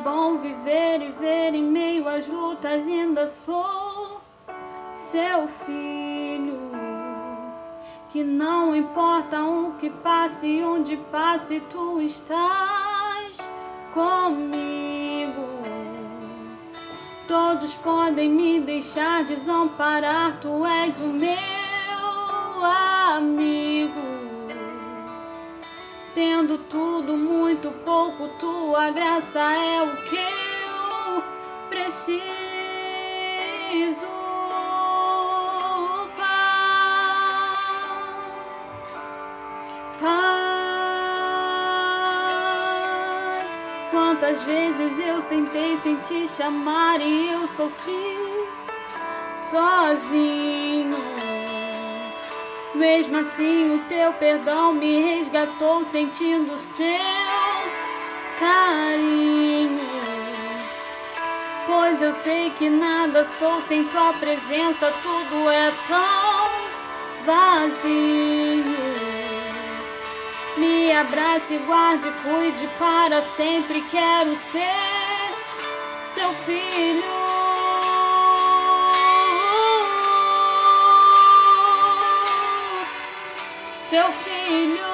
bom viver e ver em meio às lutas. Ainda sou seu filho, que não importa o que passe e onde passe, tu estás comigo. Todos podem me deixar desamparar, tu és o meu amigo. Tendo tudo, muito pouco, tua graça é o que eu preciso, Pai. Quantas vezes eu tentei sem te chamar e eu sofri sozinho. Mesmo assim o teu perdão me resgatou, sentindo seu carinho. Pois eu sei que nada sou sem tua presença, tudo é tão vazio. Me abrace, guarde, cuide para sempre, quero ser seu filho. Seu filho,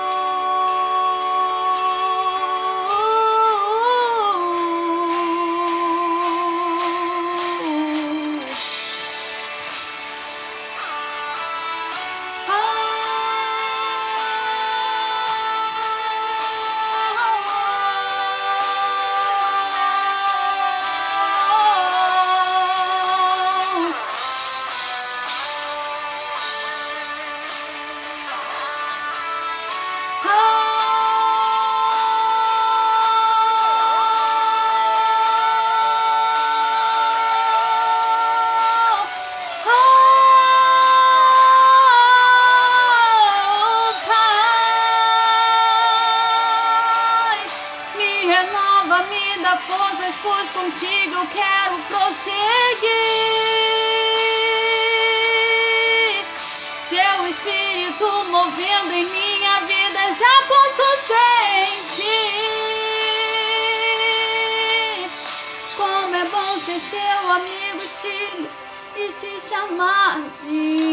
renova, me dá forças, pois contigo eu quero prosseguir. Seu Espírito movendo em minha vida, já posso sentir. Como é bom ser seu amigo e filho e te chamar de